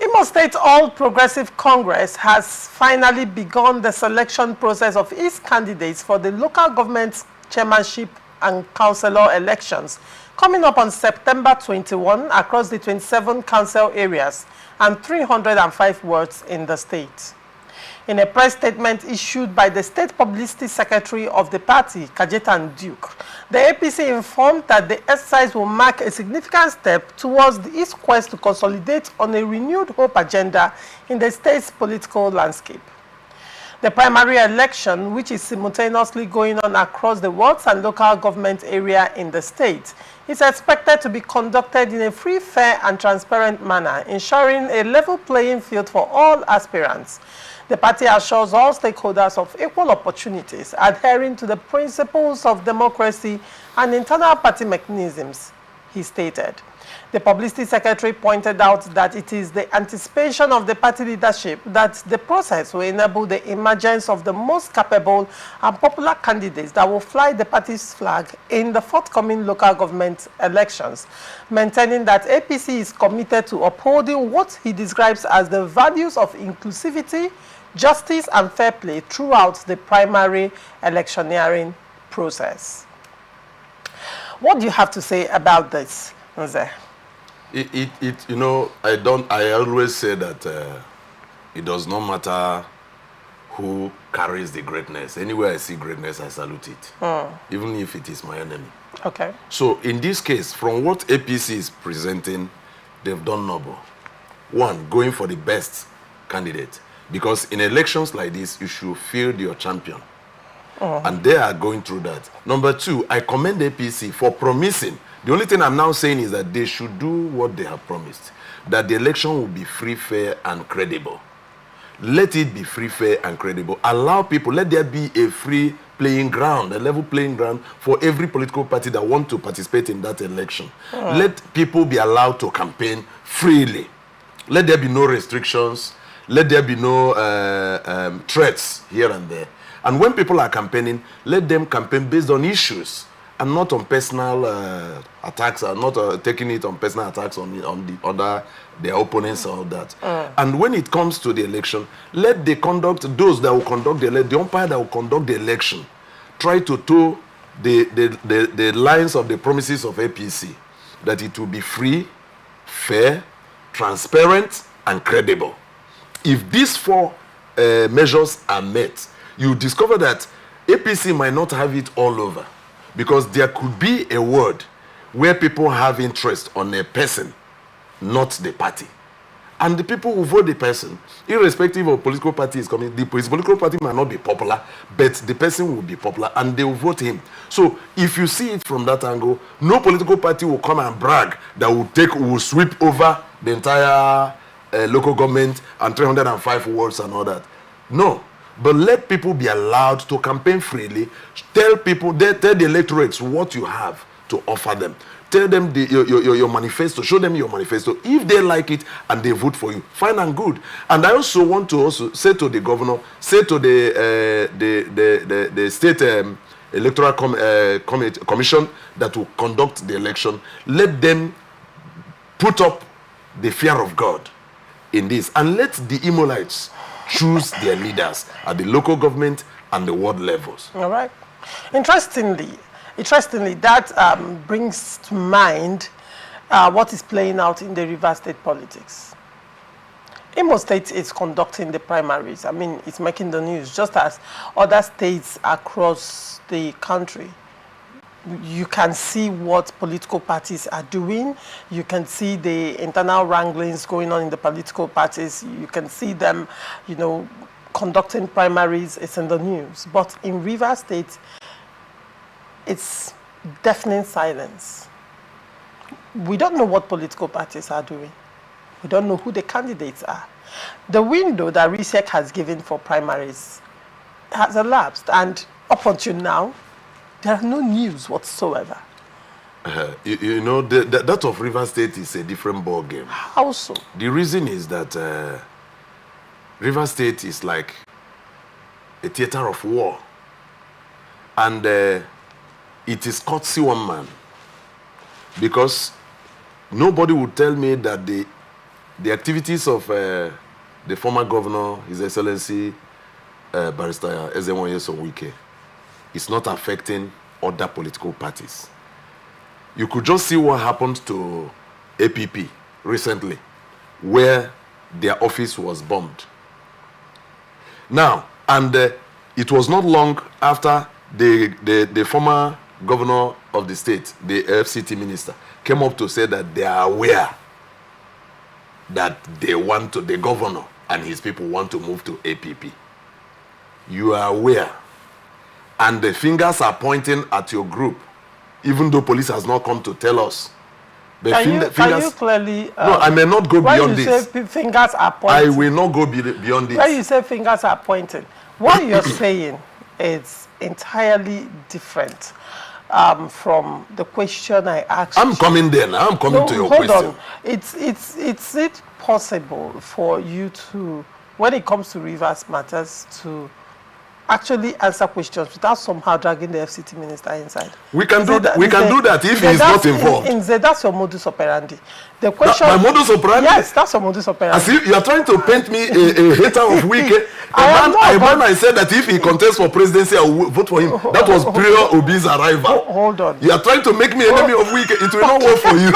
Imo State All Progressive Congress has finally begun the selection process of its candidates for the local government chairmanship and councillor elections coming up on September 21 across the 27 council areas and 305 wards in the state. In a press statement issued by the State Publicity Secretary of the party, Kajetan Duke, the APC informed that the exercise will mark a significant step towards its quest to consolidate on a renewed hope agenda in the state's political landscape. The primary election, which is simultaneously going on across the wards and local government area in the state, is expected to be conducted in a free, fair and transparent manner, ensuring a level playing field for all aspirants. The party assures all stakeholders of equal opportunities, adhering to the principles of democracy and internal party mechanisms, he stated. The publicity secretary pointed out that it is the anticipation of the party leadership that the process will enable the emergence of the most capable and popular candidates that will fly the party's flag in the forthcoming local government elections, maintaining that APC is committed to upholding what he describes as the values of inclusivity, justice and fair play throughout the primary electioneering process. What do you have to say about this, Jose? You know, I always say that it does not matter who carries the greatness. Anywhere I see greatness, I salute it, even if it is my enemy. Okay. So in this case, from what APC is presenting, they've done noble. One, going for the best candidate. Because in elections like this, you should field your champion. And they are going through that. Number two, I commend APC for promising. The only thing I'm now saying is that they should do what they have promised. That the election will be free, fair, and credible. Let it be free, fair, and credible. Allow people, let there be a free playing ground, a level playing ground for every political party that want to participate in that election. Let people be allowed to campaign freely. Let there be no restrictions. Let there be no threats here and there. And when people are campaigning, let them campaign based on issues and not on personal attacks, or not taking it on personal attacks on their opponents or that. And when it comes to the election, let they conduct, those that will conduct the umpire that will conduct the election, try to toe the lines of the promises of APC, that it will be free, fair, transparent, and credible. If these four measures are met, you discover that APC might not have it all over, because there could be a word where people have interest on a person, not the party. And the people who vote the person, irrespective of political party is coming, the political party might not be popular, but the person will be popular and they will vote him. So if you see it from that angle, no political party will come and brag that will sweep over the entire local government and 305 wards and all that. No. But let people be allowed to campaign freely. Tell people, tell the electorates what you have to offer them. Tell them your manifesto. Show them your manifesto. If they like it and they vote for you, fine and good. And I also want to say to the governor, say to the state electoral commission that will conduct the election, let them put up the fear of God in this, and let the Imolites choose their leaders at the local government and the ward levels. All right. Interestingly, that brings to mind what is playing out in the Rivers State politics. Imo State is conducting the primaries. I mean, it's making the news, just as other states across the country. You can see what political parties are doing. You can see the internal wranglings going on in the political parties. You can see them, conducting primaries. It's in the news. But in Rivers State, it's deafening silence. We don't know what political parties are doing. We don't know who the candidates are. The window that RISEC has given for primaries has elapsed, and up until now, there are no news whatsoever. That of Rivers State is a different ball game. How so? The reason is that Rivers State is like a theater of war. And it is courtesy one man. Because nobody would tell me that the the activities of the former governor, His Excellency Barrister Ezenwoye Sonwike, is not affecting other political parties. You could just see what happened to APP recently, where their office was bombed. Now, and it was not long after the former governor of the state, the FCT minister, came up to say that they are aware that the governor and his people want to move to APP. You are aware. And the fingers are pointing at your group, even though police has not come to tell us. Can you clearly... no, I may not go beyond this. When you say fingers are pointing... I will not go beyond this. When you say fingers are pointing, what you're saying is entirely different from the question I asked. I'm coming there now. I'm coming to your question. Hold on. It's it possible for you to, when it comes to Rivers matters, to actually answer questions without somehow dragging the FCT minister inside? We can do that. We can do that if he is not involved. That's your modus operandi. The question. My modus operandi. Yes, that's your modus operandi. As if you are trying to paint me a hater of Wike. I said that if he contests for presidency, I will vote for him. That was prior Obi's arrival. Hold on. You are trying to make me enemy of Wike. It will not work for you.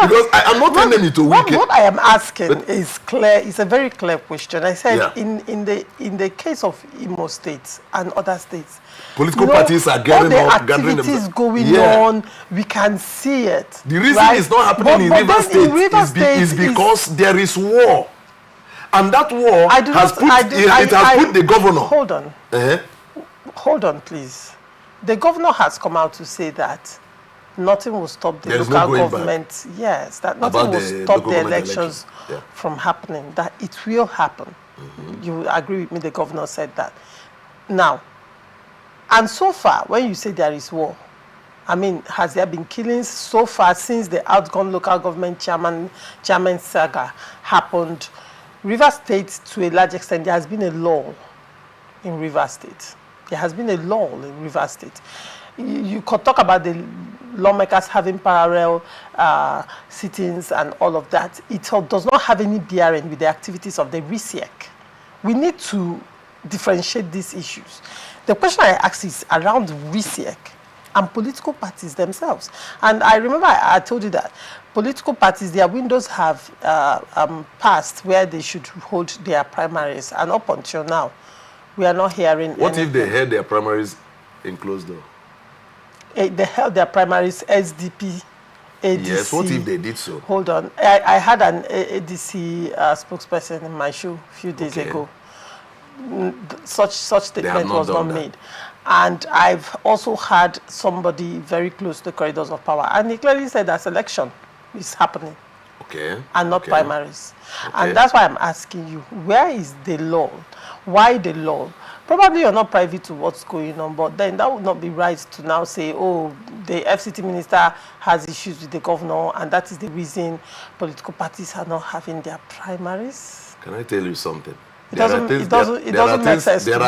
Because I am not enemy to Wike. What I am asking is clear. It's a very clear question. I said in the case of Imo State and other states, political parties are gathering up, gathering themselves. Going on, we can see it. The reason it's not happening in Rivers State is because there is war. And that war has put the governor. Hold on. Hold on, please. The governor has come out to say that nothing will stop the local government. Yes, that nothing will stop the elections from happening. That it will happen. You agree with me? The governor said that. Now, and so far, when you say there is war, I mean, has there been killings so far since the outgone local government chairman saga happened? Rivers State, to a large extent, there has been a lull in Rivers State. There has been a lull in Rivers State. You could talk about the lawmakers having parallel sittings and all of that. It does not have any bearing with the activities of the RISIEC. We need to differentiate these issues. The question I asked is around RISIEC and political parties themselves. And I remember I told you that political parties, their windows have passed where they should hold their primaries. And up until now, we are not hearing What if they held their primaries in closed door? They held their primaries, SDP, ADC. Yes, what if they did so? Hold on. I had an ADC spokesperson in my show a few days ago. Such statement was not made. And I've also had somebody very close to the corridors of power. And he clearly said that election is happening. Okay. And not primaries. Okay. And that's why I'm asking you, where is the law? Why the law? Probably you're not privy to what's going on, but then that would not be right to now say, oh, the FCT minister has issues with the governor, and that is the reason political parties are not having their primaries. Can I tell you something? It doesn't make sense. There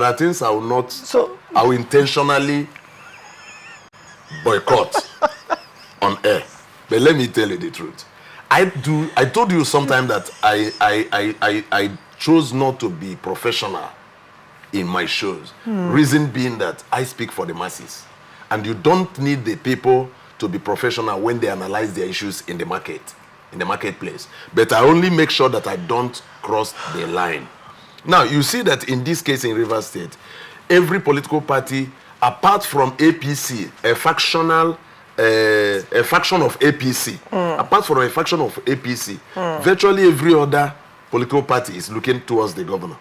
are things I will not. So I will intentionally boycott on air. But let me tell you the truth. I told you sometime that I chose not to be professional in my shows. Reason being that I speak for the masses, and you don't need the people to be professional when they analyze their issues in the marketplace. But I only make sure that I don't cross the line. Now, you see that in this case in Rivers State, every political party, apart from APC, a faction of APC, apart from a faction of APC, virtually every other political party is looking towards the governor.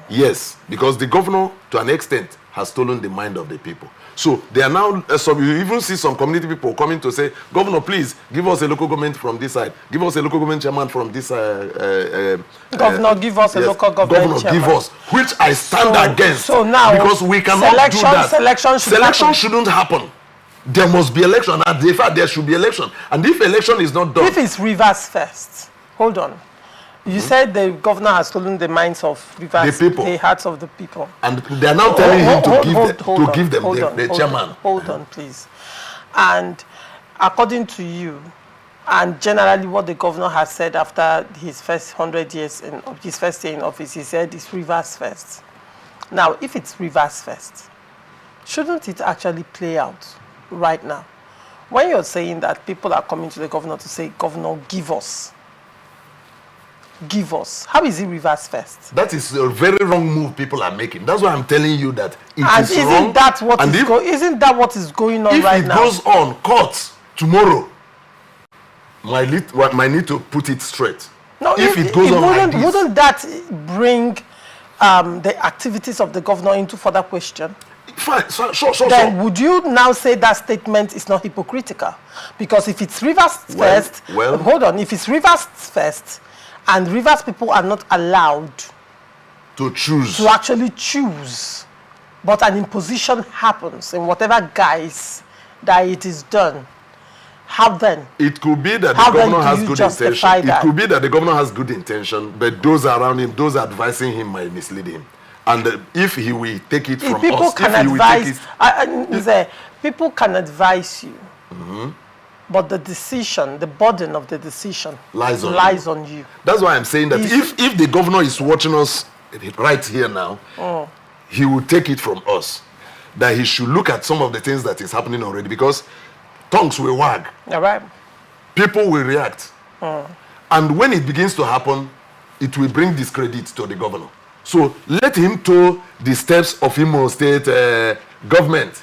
Yes, because the governor, to an extent, has stolen the mind of the people. So they are now, you even see some community people coming to say, Governor, please, give us a local government from this side. Give us a local government chairman from this Governor, give us a local government chairman. Give us, which I stand against. So now, because we cannot do that. Selection shouldn't happen. There must be election. And in fact, there should be election. And if election is not done... If it's Rivers first, hold on. You said the governor has stolen the minds of Rivers, the hearts of the people. And they are now telling him to give them the chairman. Hold on, please. And according to you, And generally what the governor has said after his first 100 years, his first year in office, he said it's reverse first. Now, if it's reverse first, shouldn't it actually play out right now? When you're saying that people are coming to the governor to say, Governor, give us. Give us. How is it reverse first? That is a very wrong move people are making. That's why I'm telling you that it and is wrong. Isn't that what is going on right now? If it goes on court tomorrow, might need to put it straight. No, if it goes on like this, wouldn't that bring the activities of the governor into further question? Fine, Then would you now say that statement is not hypocritical? Because if it's reversed first, hold on, if it's reversed first, and Rivers people are not allowed to actually choose, but an imposition happens in whatever guise that it is done, how then? It could be that the governor has good intention. It could be that the governor has good intention, but those around him, those advising him, might mislead him. And if he will take it from us, people can advise you. Mm-hmm. But the decision, the burden of the decision lies on you. That's why I'm saying that if the governor is watching us right here now, he will take it from us. That he should look at some of the things that is happening already, because tongues will wag. All right. People will react. And when it begins to happen, it will bring discredit to the governor. So let him toe the steps of Imo State government.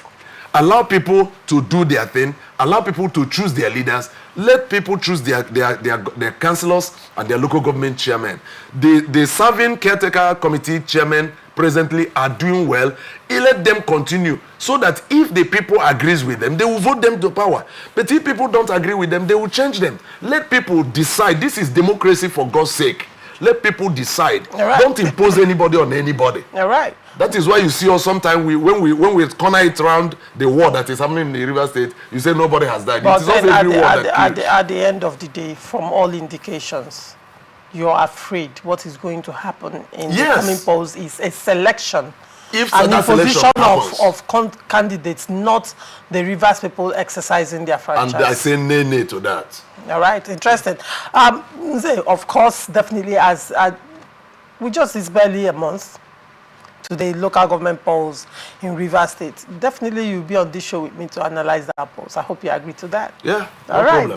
Allow people to do their thing. Allow people to choose their leaders. Let people choose their councillors and their local government chairmen. The serving caretaker committee chairmen presently are doing well. Let them continue, so that if the people agrees with them, they will vote them to power. But if people don't agree with them, they will change them. Let people decide. This is democracy, for God's sake. Let people decide. Right. Don't impose anybody on anybody. All right. That is why you see us sometimes when we corner it around the war that is happening in the River State, you say nobody has died. But it is also every war that at the end of the day, from all indications, you're afraid what is going to happen in the coming polls is a selection. If an imposition of candidates, not the Rivers people exercising their franchise. And I say nay to that. All right, interesting. Of course, definitely, as we just is barely a month to the local government polls in Rivers State. Definitely, you'll be on this show with me to analyze that polls. I hope you agree to that. Yeah, all right. Problem.